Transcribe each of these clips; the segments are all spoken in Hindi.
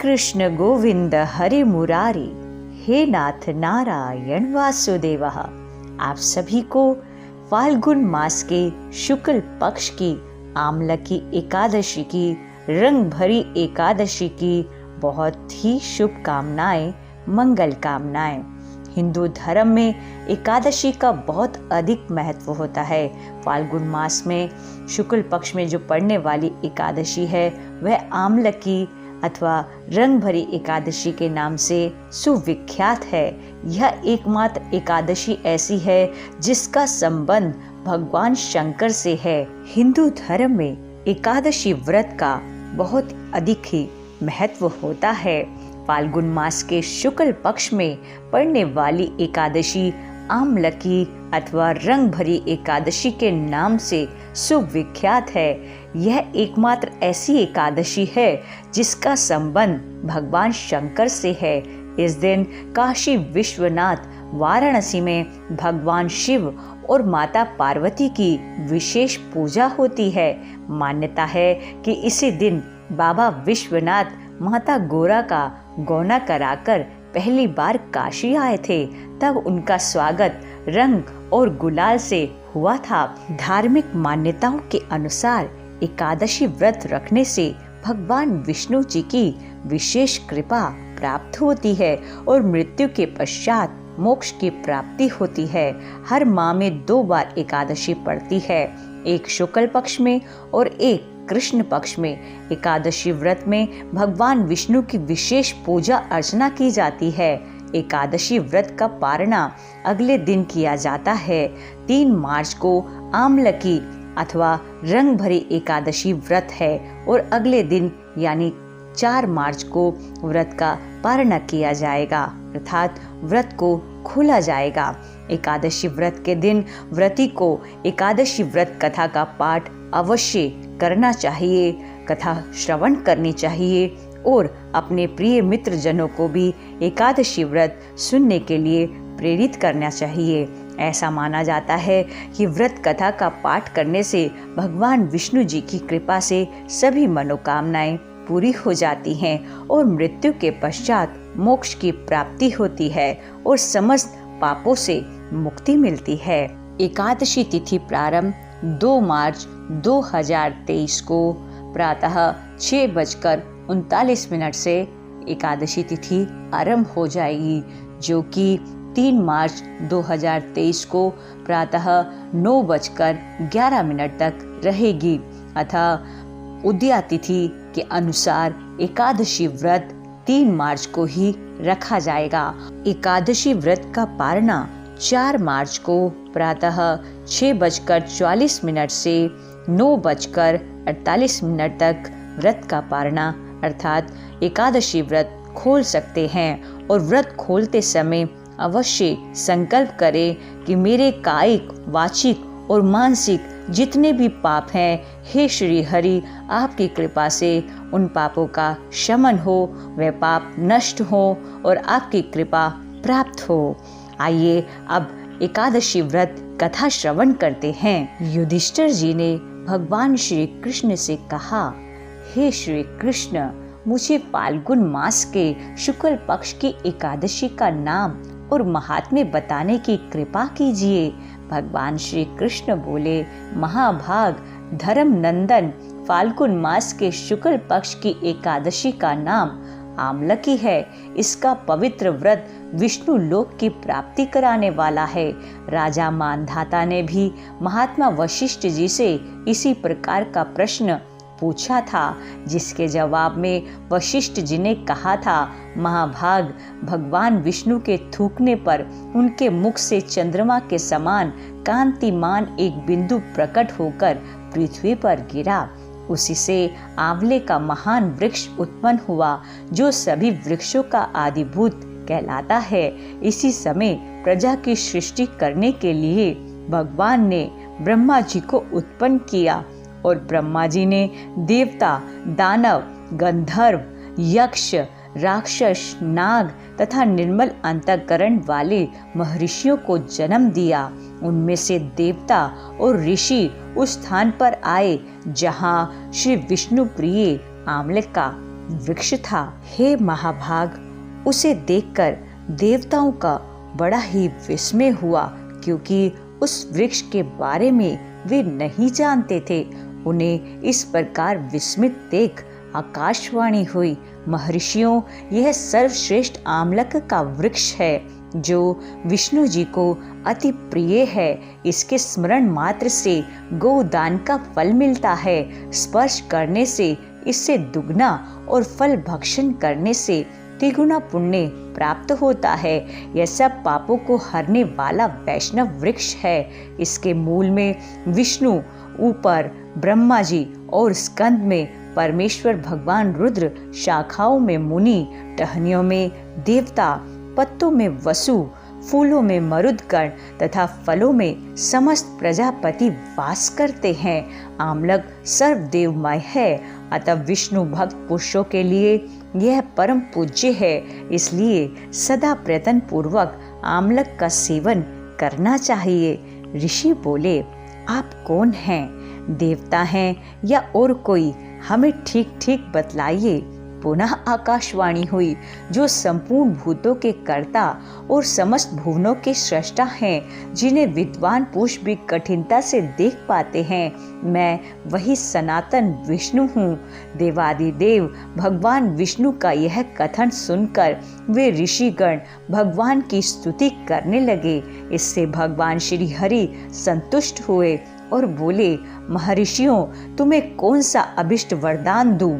कृष्ण गोविंद हरे मुरारी, हे नाथ नारायण वासुदेवः। आप सभी को फाल्गुन मास के शुक्ल पक्ष की आमलकी एकादशी की, रंग भरी एकादशी की बहुत ही शुभकामनाएं, मंगल कामनाएं। हिंदू धर्म में एकादशी का बहुत अधिक महत्व होता है। फाल्गुन मास में शुक्ल पक्ष में जो पड़ने वाली एकादशी है वह आमलकी अथवा रंग भरी एकादशी के नाम से सुविख्यात है। यह एकमात्र एकादशी ऐसी है जिसका संबंध भगवान शंकर से है। हिंदू धर्म में एकादशी व्रत का बहुत अधिक ही महत्व होता है। फाल्गुन मास के शुक्ल पक्ष में पड़ने वाली एकादशी आमलकी अथवा रंग भरी एकादशी के नाम से सुविख्यात है। यह एकमात्र ऐसी एकादशी है जिसका संबंध भगवान शंकर से है। इस दिन काशी विश्वनाथ वाराणसी में भगवान शिव और माता पार्वती की विशेष पूजा होती है। मान्यता है कि इसी दिन बाबा विश्वनाथ माता गोरा का गौना कराकर पहली बार काशी आए थे। तब उनका स्वागत रंग और गुलाल से हुआ था। धार्मिक मान्यताओं के अनुसार एकादशी व्रत रखने से भगवान विष्णु जी की विशेष कृपा प्राप्त होती है और मृत्यु के पश्चात मोक्ष की प्राप्ति होती है। हर माह में 2 बार एकादशी पड़ती है, एक शुक्ल पक्ष में और एक कृष्ण पक्ष में। एकादशी व्रत में भगवान विष्णु की विशेष पूजा अर्चना की जाती है। एकादशी व्रत का पारणा अगले दिन किया जाता है। 3 मार्च को आमलकी अथवा रंग भरी एकादशी व्रत है और अगले दिन यानी 4 मार्च को व्रत का पारणा किया जाएगा, अर्थात व्रत को खोला जाएगा। एकादशी व्रत के दिन व्रती को एकादशी व्रत कथा का पाठ अवश्य करना चाहिए, कथा श्रवण करनी चाहिए और अपने प्रिय मित्र जनों को भी एकादशी व्रत सुनने के लिए प्रेरित करना चाहिए। ऐसा माना जाता है कि व्रत कथा का पाठ करने से भगवान विष्णु जी की कृपा से सभी मनोकामनाएं पूरी हो जाती हैं और मृत्यु के पश्चात मोक्ष की प्राप्ति होती है और समस्त पापों से मुक्ति मिलती है। एकादशी तिथि प्रारंभ 2 मार्च 2023 को प्रातः 6:39 से एकादशी तिथि आरंभ हो जाएगी, जो कि 3 मार्च 2023 को प्रातः 9:11 तक रहेगी। अतः उदया तिथि के अनुसार एकादशी व्रत 3 मार्च को ही रखा जाएगा। एकादशी व्रत का पारणा 4 मार्च को प्रातः 6:44 से 9:48 तक व्रत का पारणा अर्थात एकादशी व्रत खोल सकते हैं और व्रत खोलते समय अवश्य संकल्प करें कि मेरे कायिक, वाचिक और मानसिक जितने भी पाप हैं, हे श्री हरि आपकी कृपा से उन पापों का शमन हो, वे पाप नष्ट हो और आपकी कृपा प्राप्त हो। आइए अब एकादशी व्रत कथा श्रवण करते हैं। युधिष्ठिर जी ने भगवान श्री कृष्ण से कहा, हे श्री कृष्ण, मुझे फाल्गुन मास के शुक्ल पक्ष की एकादशी का नाम और महात्म्य बताने की कृपा कीजिए। भगवान श्री कृष्ण बोले, महाभाग धर्म नंदन, फाल्गुन मास के शुक्ल पक्ष की एकादशी का नाम आमलकी है। इसका पवित्र व्रत विष्णु लोक की प्राप्ति कराने वाला है। राजा मानधाता ने भी महात्मा वशिष्ठ जी से इसी प्रकार का प्रश्न पूछा था, जिसके जवाब में वशिष्ठ जी ने कहा था, महाभाग भगवान विष्णु के थूकने पर उनके मुख से चंद्रमा के समान कांतिमान एक बिंदु प्रकट होकर पृथ्वी पर गिरा। उसी से आंवले का महान वृक्ष उत्पन्न हुआ, जो सभी वृक्षों का आदिभूत कहलाता है। इसी समय प्रजा की सृष्टि करने के लिए भगवान ने ब्रह्मा जी को उत्पन्न किया और ब्रह्मा जी ने देवता, दानव, गंधर्व, यक्ष, राक्षस, नाग तथा निर्मल अंतःकरण वाले महर्षियों को जन्म दिया। उनमें से देवता और ऋषि उस स्थान पर आए जहाँ श्री विष्णु प्रिय आमले का वृक्ष था। हे महाभाग, उसे देखकर देवताओं का बड़ा ही विस्मय हुआ, क्योंकि उस वृक्ष के बारे में वे नहीं जानते थे। उन्हें इस प्रकार विस्मित देख आकाशवाणी हुई, महर्षियों, यह सर्वश्रेष्ठ आमलक का वृक्ष है जो विष्णु जी को अति प्रिय है। इसके स्मरण मात्र से गोदान का फल मिलता है। स्पर्श करने से इससे दुगना और फल भक्षण करने से तिगुना पुण्य प्राप्त होता है। यह सब पापों को हरने वाला वैष्णव वृक्ष है। इसके मूल में विष्णु, ऊपर ब्रह्मा जी और स्कंद में परमेश्वर भगवान रुद्र, शाखाओं में मुनि, टहनियों में देवता, पत्तों में वसु, फूलों में मरुदगण तथा फलों में समस्त प्रजापति वास करते हैं। आमलक सर्वदेवमय है, अतः विष्णु भक्त पुरुषों के लिए यह परम पूज्य है। इसलिए सदा प्रयत्न पूर्वक आमलक का सेवन करना चाहिए। ऋषि बोले, आप कौन हैं? देवता हैं या और कोई? हमें ठीक ठीक बतलाइए। पुनः आकाशवाणी हुई, जो संपूर्ण भूतों के कर्ता और समस्त भुवनों के सृष्टा हैं, जिन्हें विद्वान पुरुष भी कठिनता से देख पाते हैं, मैं वही सनातन विष्णु हूँ। देवादिदेव भगवान विष्णु का यह कथन सुनकर वे ऋषिगण भगवान की स्तुति करने लगे। इससे भगवान श्री हरि संतुष्ट हुए और बोले, महर्षियों, तुम्हें कौन सा अभिष्ट वरदान दूं?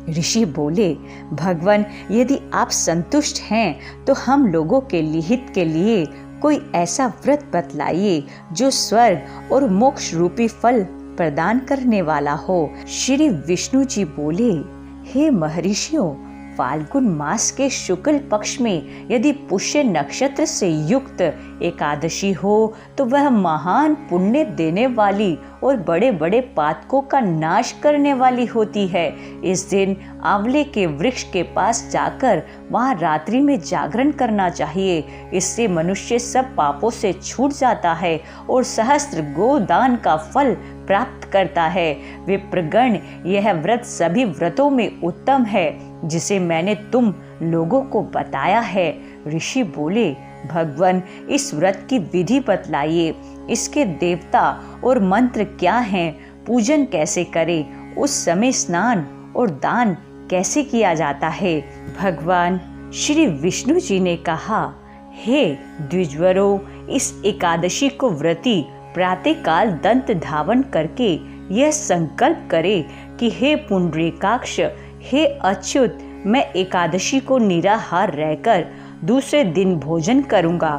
ऋषि बोले, भगवान, यदि आप संतुष्ट हैं तो हम लोगों के हित के लिए कोई ऐसा व्रत बतलाइए जो स्वर्ग और मोक्ष रूपी फल प्रदान करने वाला हो। श्री विष्णु जी बोले, हे महर्षियों, फाल्गुन मास के शुक्ल पक्ष में यदि पुष्य नक्षत्र से युक्त एकादशी हो तो वह महान पुण्य देने वाली और बड़े बड़े पातकों का नाश करने वाली होती है। इस दिन आंवले के वृक्ष के पास जाकर वहां रात्रि में जागरण करना चाहिए। इससे मनुष्य सब पापों से छूट जाता है और सहस्त्र गोदान का फल प्राप्त करता है। विप्रगण, यह व्रत सभी व्रतों में उत्तम है जिसे मैंने तुम लोगों को बताया है। ऋषि बोले, भगवान, इस व्रत की विधि बतलाइए। इसके देवता और मंत्र क्या हैं? पूजन कैसे करें? उस समय स्नान और दान कैसे किया जाता है? भगवान श्री विष्णु जी ने कहा, हे द्विजवरों, इस एकादशी को व्रती प्रातःकाल दंत धावन करके यह संकल्प करे कि हे पुंडरीकाक्ष, हे अच्युत, मैं एकादशी को निराहार रहकर दूसरे दिन भोजन करूंगा।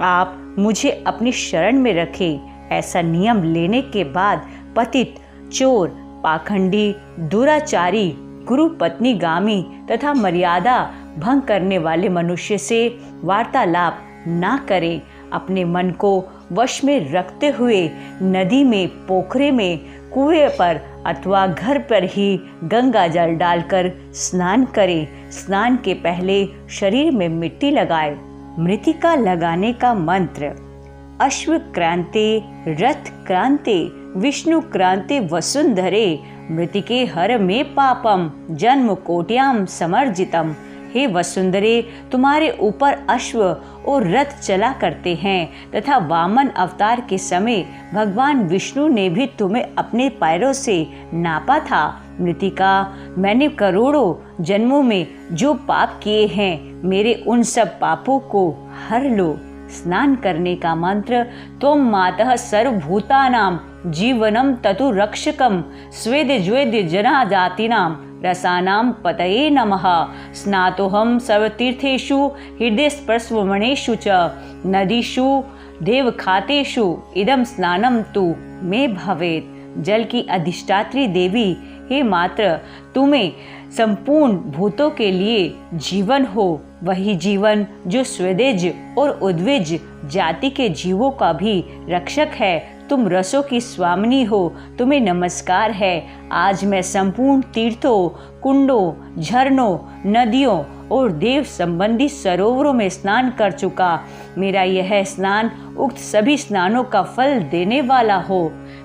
आप मुझे अपनी शरण में रखें। ऐसा नियम लेने के बाद पतित, चोर, पाखंडी, दुराचारी, गुरु पत्नीगामी तथा मर्यादा भंग करने वाले मनुष्य से वार्तालाप ना करें। अपने मन को वश में रखते हुए नदी में, पोखरे में, कुएं पर अथवा घर पर ही गंगा जल डालकर स्नान करें। स्नान के पहले शरीर में मिट्टी लगाए। मृतिका लगाने का मंत्र, अश्व क्रांते, रथ क्रांते, विष्णु क्रांते वसुंधरे, मृतिके हर में पापम, जन्म कोट्याम समर्जितम। हे वसुंधरे, तुम्हारे ऊपर अश्व और रथ चला करते हैं तथा वामन अवतार के समय भगवान विष्णु ने भी तुम्हें अपने पैरों से नापा था। मृतिका, मैंने करोड़ों जन्मों में जो पाप किए हैं, मेरे उन सब पापों को हर लो। स्नान करने का मंत्र, त्वं मातः सर्वभूतानां जीवनम ततु रक्षकम, स्वेद ज्वेद जना जातिनां रसानां पतये नमः। स्नातोहम सर्वतीर्थेषु हृदय स्पर्शवमणेषु च, नदीषु देवखातेषु इदम स्नानम तु मे भवेत्। जल की अधिष्ठात्री देवी, हे मात्र, तुम्हें संपूर्ण भूतों के लिए जीवन हो, वही जीवन जो स्वेदेज और उद्विज जाति के जीवों का भी रक्षक है। तुम रसों की स्वामिनी हो, तुम्हें नमस्कार है। आज मैं संपूर्ण तीर्थों, कुंडों, झरनों, नदियों और देव संबंधी सरोवरों में स्नान कर चुका। मेरा यह स्नान उक्त सभी स्नानों का फल देने वाला हो।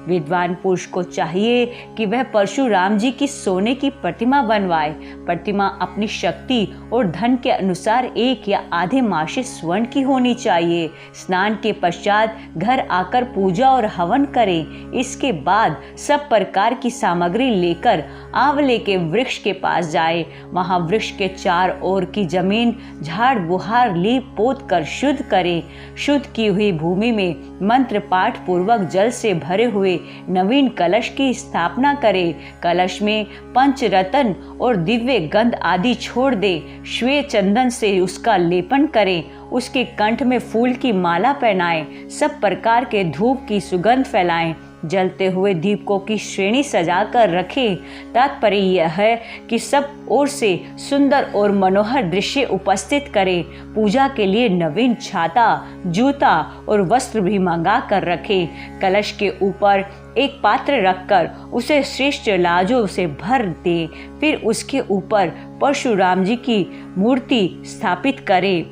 विद्वान पुरुष को चाहिए कि वह परशुराम जी की सोने की प्रतिमा बनवाए। प्रतिमा अपनी शक्ति और धन के अनुसार 1 या आधे मासे स्वर्ण की होनी चाहिए। स्नान के पश्चात घर आकर पूजा और हवन करें। इसके बाद सब प्रकार की सामग्री लेकर आंवले के वृक्ष के पास जाए। वहां वृक्ष के 4 ओर की जमीन झाड़ बुहार लीप पोत कर शुद्ध करें। शुद्ध की हुई भूमि में मंत्र पाठ पूर्वक जल से भरे हुए नवीन कलश की स्थापना करें। कलश में पंचरत्न और दिव्य गंध आदि छोड़ दे। श्वेत चंदन से उसका लेपन करें। उसके कंठ में फूल की माला पहनाएं। सब प्रकार के धूप की सुगंध फैलाएं। जलते हुए दीपकों की श्रेणी सजाकर रखें। तात्पर्य यह है कि सब ओर से सुंदर और मनोहर दृश्य उपस्थित करें। पूजा के लिए नवीन छाता, जूता और वस्त्र भी मंगा कर रखें। कलश के ऊपर एक पात्र रखकर उसे श्रेष्ठ लाजों से भर दें। फिर उसके ऊपर परशुराम जी की मूर्ति स्थापित करें।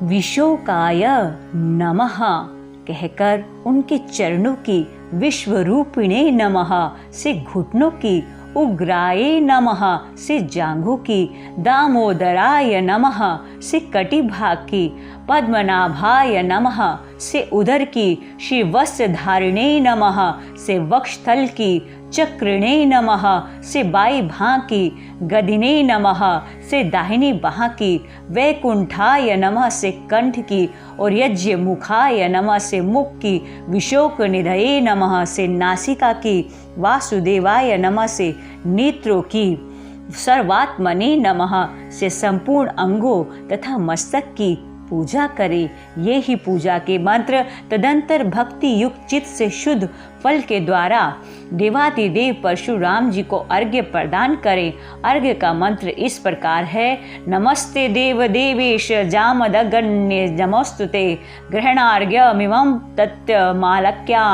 विशोकाय नमः कहकर उनके चरणों की विश्वरूपिणे नमः से घुटनों की, उग्राय नमः से जांघों की, दामोदराय नमः से कटिभाग की, पद्मनाभाय नमः से उदर की, श्री वस्त्रधारिणे नमः से वक्षस्थल की, चक्रिणे नमः से बाई भां की, गदिने नमः से दाहिनी बाह की, वैकुंठाय नमः से कंठ की और यज्ञ मुखाय नमः से मुख की, विशोक निधये नमः से नासिका की, वासुदेवाय नमः से नेत्रों की, सर्वात्मने नमः से संपूर्ण अंगों तथा मस्तक की पूजा करें। ये ही पूजा के मंत्र। तदंतर भक्ति युक्त चित्त से शुद्ध फल के द्वारा देवातिदेव परशुराम जी को अर्घ्य प्रदान करें। अर्घ्य का मंत्र इस प्रकार है। नमस्ते देव देवेश जामदगण्य नमोस्तुते ग्रहणार्घ्यमिमं तत्मालक्या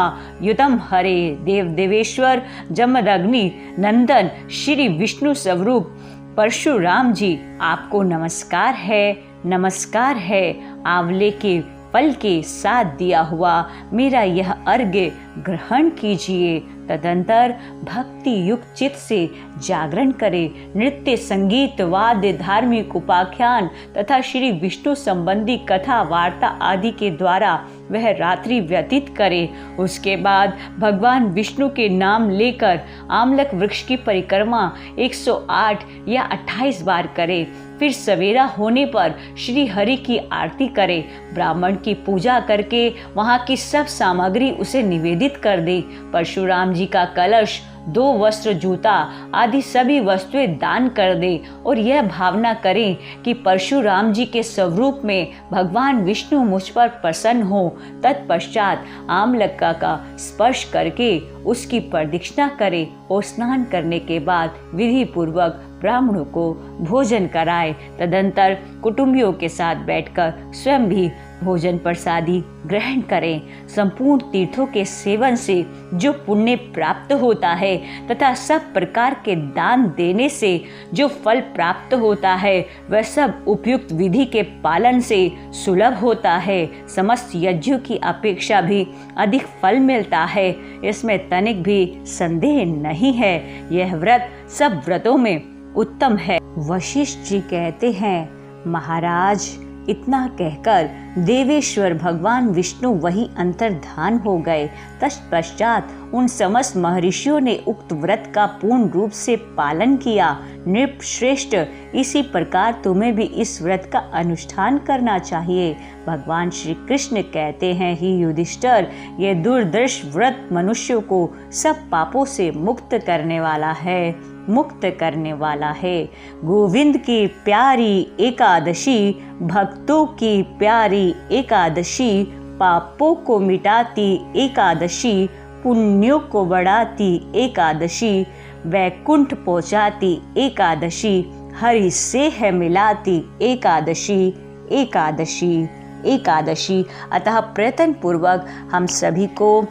युतम हरे। देव देवेश्वर जमदग्नि नंदन श्री विष्णु स्वरूप परशुराम जी आपको नमस्कार है, नमस्कार है। आंवले के फल के साथ दिया हुआ मेरा यह अर्घ्य ग्रहण कीजिए। तदंतर भक्ति युक्त चित्त से जागरण करें। नृत्य, संगीत, वाद्य, धार्मिक उपाख्यान तथा श्री विष्णु संबंधी कथा वार्ता आदि के द्वारा वह रात्रि व्यतीत करे। उसके बाद भगवान विष्णु के नाम लेकर आमलक वृक्ष की परिक्रमा 108 या 28 बार करे। फिर सवेरा होने पर श्री हरि की आरती करे। ब्राह्मण की पूजा करके वहाँ की सब सामग्री उसे निवेदित कर दे। परशुराम जी का कलश, 2 वस्त्र, जूता आदि सभी वस्तुएं दान कर दे और यह भावना करें कि परशुराम जी के स्वरूप में भगवान विष्णु मुझ पर प्रसन्न हो। तत्पश्चात आमलका का स्पर्श करके उसकी प्रदक्षिणा करे और स्नान करने के बाद विधि पूर्वक ब्राह्मणों को भोजन कराए। तदंतर कुटुंबियों के साथ बैठकर स्वयं भी भोजन प्रसादी ग्रहण करें। संपूर्ण तीर्थों के सेवन से जो पुण्य प्राप्त होता है तथा सब प्रकार के दान देने से जो फल प्राप्त होता है वह सब उपयुक्त विधि के पालन से सुलभ होता है। समस्त यज्ञों की अपेक्षा भी अधिक फल मिलता है, इसमें तनिक भी संदेह नहीं है। यह व्रत सब व्रतों में उत्तम है। वशिष्ठ जी कहते हैं, महाराज इतना कहकर देवेश्वर भगवान विष्णु वही अंतर्धान हो गए। तत्पश्चात उन समस्त महर्षियों ने उक्त व्रत का पूर्ण रूप से पालन किया। नृपश्रेष्ठ, इसी प्रकार तुम्हें भी इस व्रत का अनुष्ठान करना चाहिए। भगवान श्री कृष्ण कहते हैं, ही युधिष्ठिर, यह दुर्दर्श व्रत मनुष्यों को सब पापों से मुक्त करने वाला है, मुक्त करने वाला है। गोविंद की प्यारी एकादशी, भक्तों की प्यारी एकादशी, पापों को मिटाती एकादशी, पुण्यों को बढ़ाती एकादशी, वैकुंठ पहुँचाती एकादशी, हरि से है मिलाती एकादशी, एकादशी, एकादशी। अतः प्रयत्न पूर्वक हम सभी को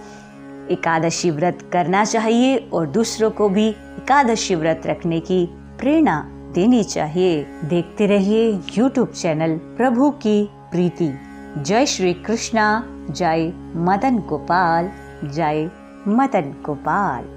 एकादशी व्रत करना चाहिए और दूसरों को भी एकादशी व्रत रखने की प्रेरणा देनी चाहिए। देखते रहिए YouTube चैनल प्रभु की प्रीति। जय श्री कृष्णा, जय मदन गोपाल, जय मदन गोपाल।